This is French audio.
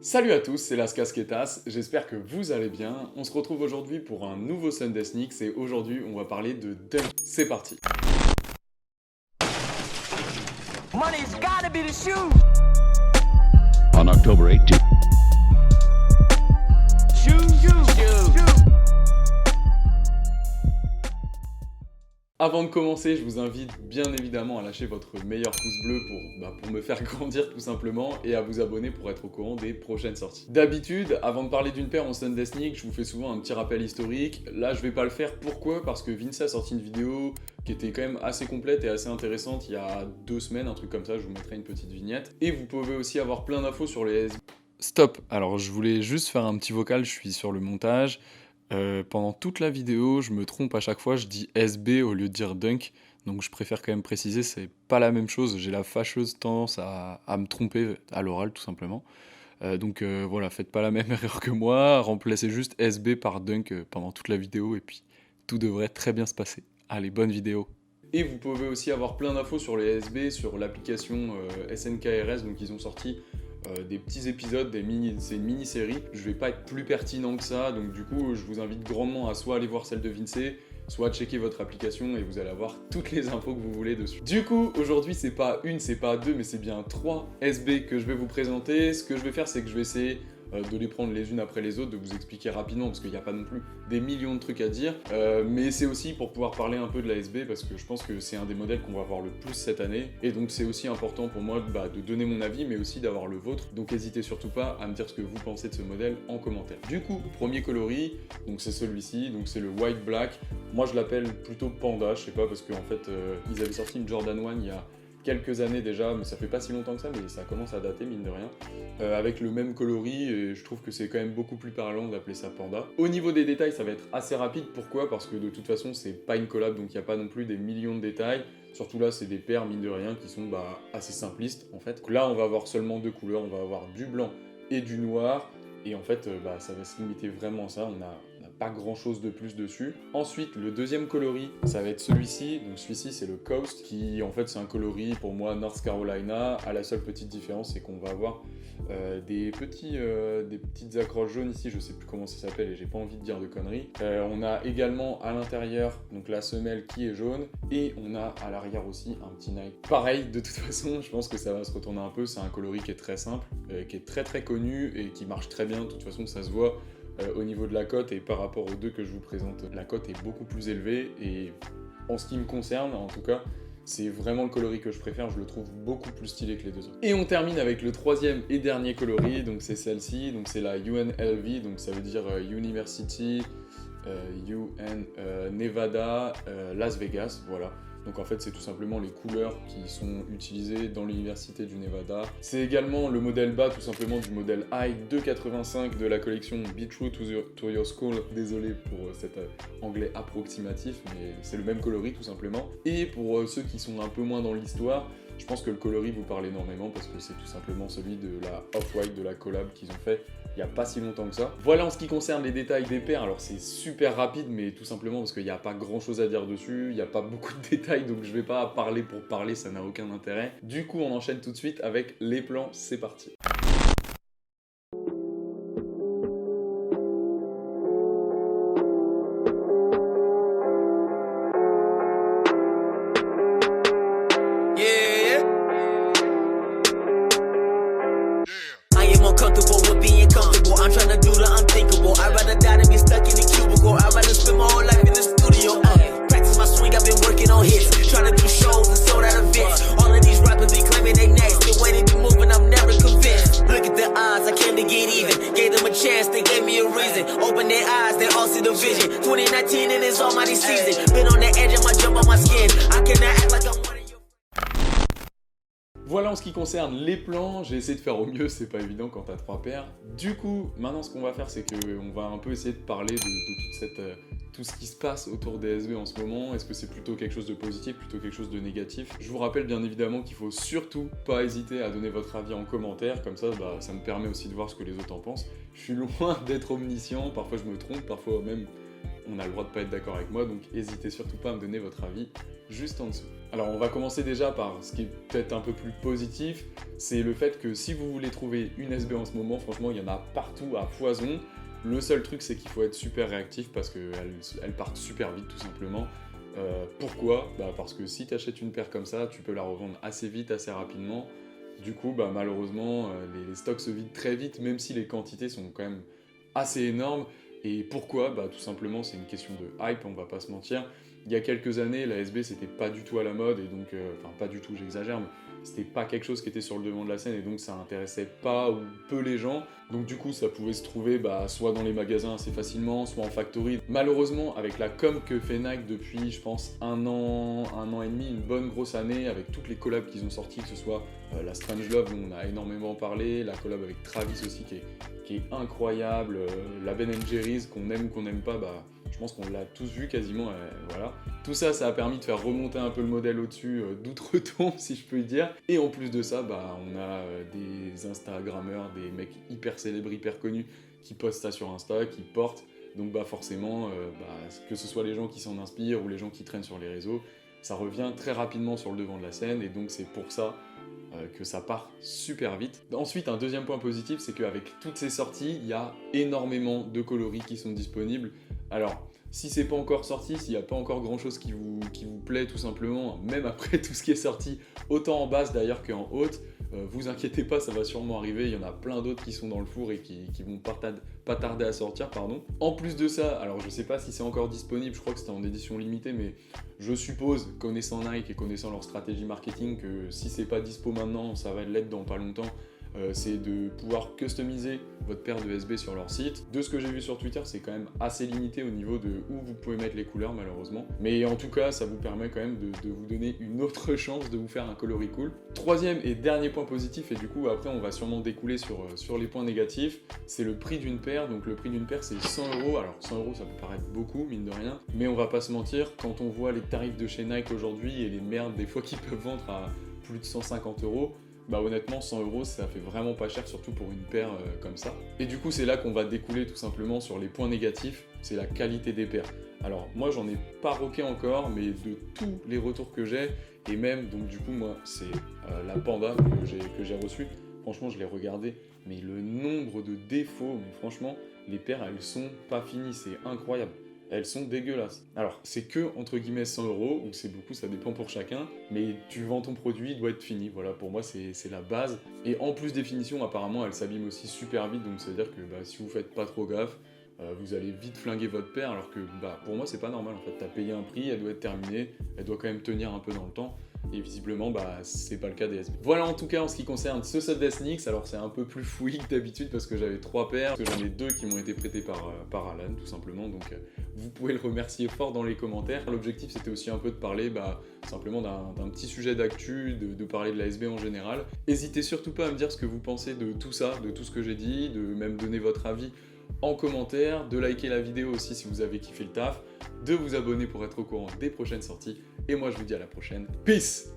Salut à tous, c'est Las Casquetas, j'espère que vous allez bien. On se retrouve aujourd'hui pour un nouveau Sunday Sneaks et aujourd'hui on va parler de Dunk. C'est parti. Money's gotta be the shoe. On October 18th. Avant de commencer, je vous invite bien évidemment à lâcher votre meilleur pouce bleu pour me faire grandir tout simplement et à vous abonner pour être au courant des prochaines sorties. D'habitude, avant de parler d'une paire en Sunday Sneak, je vous fais souvent un petit rappel historique. Là, je vais pas le faire. Pourquoi ? Parce que Vince a sorti une vidéo qui était quand même assez complète et assez intéressante il y a 2 semaines, un truc comme ça, je vous mettrai une petite vignette. Et vous pouvez aussi avoir plein d'infos sur les SB. Stop, alors je voulais juste faire un petit vocal, je suis sur le montage. Pendant toute la vidéo, je me trompe à chaque fois, je dis SB au lieu de dire Dunk, donc je préfère quand même préciser, c'est pas la même chose, j'ai la fâcheuse tendance à me tromper à l'oral tout simplement. Donc voilà, faites pas la même erreur que moi, remplacez juste SB par Dunk pendant toute la vidéo et puis tout devrait très bien se passer. Allez, bonne vidéo. Et vous pouvez aussi avoir plein d'infos sur les SB, sur l'application SNKRS, donc ils ont sorti des petits épisodes, c'est une mini-série. Je vais pas être plus pertinent que ça, donc du coup je vous invite grandement à soit aller voir celle de Vince, soit checker votre application et vous allez avoir toutes les infos que vous voulez dessus. Du coup, aujourd'hui c'est pas une, c'est pas deux, mais c'est bien 3 SB que je vais vous présenter. Ce que je vais faire, c'est que je vais essayer de les prendre les unes après les autres, de vous expliquer rapidement, parce qu'il n'y a pas non plus des millions de trucs à dire, mais c'est aussi pour pouvoir parler un peu de la SB, parce que je pense que c'est un des modèles qu'on va voir le plus cette année, et donc c'est aussi important pour moi de donner mon avis, mais aussi d'avoir le vôtre, donc n'hésitez surtout pas à me dire ce que vous pensez de ce modèle en commentaire. Du coup, premier coloris, donc c'est celui-ci, donc c'est le White Black, moi je l'appelle plutôt Panda, je sais pas, parce qu'en fait, ils avaient sorti une Jordan 1 il y a quelques années déjà, mais ça fait pas si longtemps que ça, mais ça commence à dater mine de rien, avec le même coloris, et je trouve que c'est quand même beaucoup plus parlant d'appeler ça Panda. Au niveau des détails, ça va être assez rapide, pourquoi ? Parce que de toute façon c'est pas une collab, donc il n'y a pas non plus des millions de détails, surtout là c'est des paires mine de rien qui sont assez simplistes en fait. Donc là on va avoir seulement 2 couleurs, on va avoir du blanc et du noir, et en fait ça va se limiter vraiment à ça, on a pas grand chose de plus dessus. Ensuite, le deuxième coloris, ça va être celui-ci. Donc celui-ci, c'est le Coast, qui en fait c'est un coloris pour moi North Carolina. À la seule petite différence, c'est qu'on va avoir des petites accroches jaunes ici, je sais plus comment ça s'appelle et j'ai pas envie de dire de conneries. On a également à l'intérieur donc la semelle qui est jaune, et on a à l'arrière aussi un petit Nike. Pareil, de toute façon, je pense que ça va se retourner un peu. C'est un coloris qui est très simple, qui est très très connu et qui marche très bien. De toute façon, ça se voit. Au niveau de la cote, et par rapport aux deux que je vous présente, la cote est beaucoup plus élevée, et en ce qui me concerne en tout cas, c'est vraiment le coloris que je préfère, je le trouve beaucoup plus stylé que les deux autres. Et on termine avec le troisième et dernier coloris, donc c'est celle-ci, donc c'est la UNLV, donc ça veut dire University, Nevada, Las Vegas, voilà. Donc en fait c'est tout simplement les couleurs qui sont utilisées dans l'université du Nevada. C'est également le modèle bas tout simplement du modèle High 285 de la collection Be True to Your School. Désolé pour cet anglais approximatif, mais c'est le même coloris tout simplement. Et pour ceux qui sont un peu moins dans l'histoire, je pense que le coloris vous parle énormément parce que c'est tout simplement celui de la Off-White, de la collab qu'ils ont fait il n'y a pas si longtemps que ça. Voilà en ce qui concerne les détails des paires. Alors c'est super rapide, mais tout simplement parce qu'il n'y a pas grand chose à dire dessus, il n'y a pas beaucoup de détails, donc je vais pas parler pour parler, ça n'a aucun intérêt. Du coup on enchaîne tout de suite avec les plans, c'est parti. I'm tryna do the unthinkable. I'd rather die than be stuck in the cubicle. I'd rather spend my whole life in the studio. Practice my swing, I've been working on hits. Tryna do shows and sold out events. All of these rappers be claiming they next. The way they be moving, I'm never convinced. Look at the odds, I came to get even. Gave them a chance, they gave me a reason. Open their eyes, they all see the vision. 2019 and it's almighty season. Been on the edge of my jump on my skin. I cannot act like I'm one of your... Voilà en ce qui concerne les plans, j'ai essayé de faire au mieux, c'est pas évident quand t'as 3 paires. Du coup, maintenant ce qu'on va faire, c'est qu'on va un peu essayer de parler de tout ce qui se passe autour des SB en ce moment. Est-ce que c'est plutôt quelque chose de positif, plutôt quelque chose de négatif? Je vous rappelle bien évidemment qu'il faut surtout pas hésiter à donner votre avis en commentaire, comme ça ça me permet aussi de voir ce que les autres en pensent. Je suis loin d'être omniscient, parfois je me trompe, parfois même on a le droit de pas être d'accord avec moi, donc n'hésitez surtout pas à me donner votre avis juste en dessous. Alors on va commencer déjà par ce qui est peut-être un peu plus positif, c'est le fait que si vous voulez trouver une SB en ce moment, franchement il y en a partout à foison. Le seul truc c'est qu'il faut être super réactif parce qu'elles partent super vite tout simplement. Pourquoi ? Parce que si tu achètes une paire comme ça, tu peux la revendre assez vite, assez rapidement. Du coup, malheureusement, les stocks se vident très vite, même si les quantités sont quand même assez énormes. Et pourquoi ? Tout simplement, c'est une question de hype, on va pas se mentir. Il y a quelques années, la SB, c'était pas du tout à la mode, et donc, enfin, pas du tout, j'exagère, mais c'était pas quelque chose qui était sur le devant de la scène, et donc ça intéressait pas ou peu les gens. Donc du coup, ça pouvait se trouver soit dans les magasins assez facilement, soit en factory. Malheureusement, avec la com que fait Nike depuis, je pense, un an et demi, une bonne grosse année, avec toutes les collabs qu'ils ont sorties, que ce soit la Strangelove, dont on a énormément parlé, la collab avec Travis aussi, qui est incroyable, la Ben & Jerry's, qu'on aime ou qu'on n'aime pas, je pense qu'on l'a tous vu quasiment, voilà. Tout ça, ça a permis de faire remonter un peu le modèle au-dessus d'outre-tombe, si je peux dire. Et en plus de ça, on a des Instagrammeurs, des mecs hyper célèbres, hyper connus, qui postent ça sur Insta, qui portent. Donc forcément, que ce soit les gens qui s'en inspirent ou les gens qui traînent sur les réseaux, ça revient très rapidement sur le devant de la scène, et donc c'est pour ça que ça part super vite. Ensuite, un deuxième point positif, c'est qu'avec toutes ces sorties, il y a énormément de coloris qui sont disponibles. Alors, si c'est pas encore sorti, s'il n'y a pas encore grand chose qui vous plaît tout simplement, même après tout ce qui est sorti, autant en basse d'ailleurs qu'en haute, vous inquiétez pas, ça va sûrement arriver, il y en a plein d'autres qui sont dans le four et qui vont pas tarder à sortir, pardon. En plus de ça, alors je sais pas si c'est encore disponible, je crois que c'était en édition limitée, mais je suppose, connaissant Nike et connaissant leur stratégie marketing, que si c'est pas dispo maintenant, ça va l'être dans pas longtemps. C'est de pouvoir customiser votre paire de SB sur leur site. De ce que j'ai vu sur Twitter, c'est quand même assez limité au niveau de où vous pouvez mettre les couleurs malheureusement. Mais en tout cas, ça vous permet quand même de vous donner une autre chance de vous faire un coloris cool. Troisième et dernier point positif, et du coup après on va sûrement découler sur les points négatifs, c'est le prix d'une paire. Donc le prix d'une paire c'est 100 €. Alors 100 € ça peut paraître beaucoup, mine de rien, mais on va pas se mentir, quand on voit les tarifs de chez Nike aujourd'hui et les merdes des fois qu'ils peuvent vendre à plus de 150 €, honnêtement 100 € ça fait vraiment pas cher, surtout pour une paire comme ça. Et du coup c'est là qu'on va découler tout simplement sur les points négatifs, c'est la qualité des paires. Alors moi j'en ai pas rocké encore, mais de tous les retours que j'ai, et même donc du coup moi c'est la Panda que j'ai reçue, franchement je l'ai regardé, mais le nombre de défauts, mais franchement les paires elles sont pas finies, c'est incroyable. Elles sont dégueulasses. Alors, c'est que, entre guillemets, 100 €, ou c'est beaucoup, ça dépend pour chacun, mais tu vends ton produit, il doit être fini. Voilà, pour moi, c'est la base. Et en plus des finitions, apparemment, elles s'abîment aussi super vite, donc ça veut dire que si vous faites pas trop gaffe, vous allez vite flinguer votre paire, alors que pour moi, c'est pas normal, en fait. T'as payé un prix, elle doit être terminée, elle doit quand même tenir un peu dans le temps. Et visiblement, c'est pas le cas des SB. Voilà en tout cas en ce qui concerne ce set d'Snix. Alors c'est un peu plus fouillis que d'habitude parce que j'avais 3 paires, parce que j'en ai 2 qui m'ont été prêtées par Alan tout simplement. Donc vous pouvez le remercier fort dans les commentaires. L'objectif c'était aussi un peu de parler simplement d'un petit sujet d'actu, de parler de la SB en général. N'hésitez surtout pas à me dire ce que vous pensez de tout ça, de tout ce que j'ai dit, de même donner votre avis en commentaire, de liker la vidéo aussi si vous avez kiffé le taf, de vous abonner pour être au courant des prochaines sorties, et moi je vous dis à la prochaine. Peace!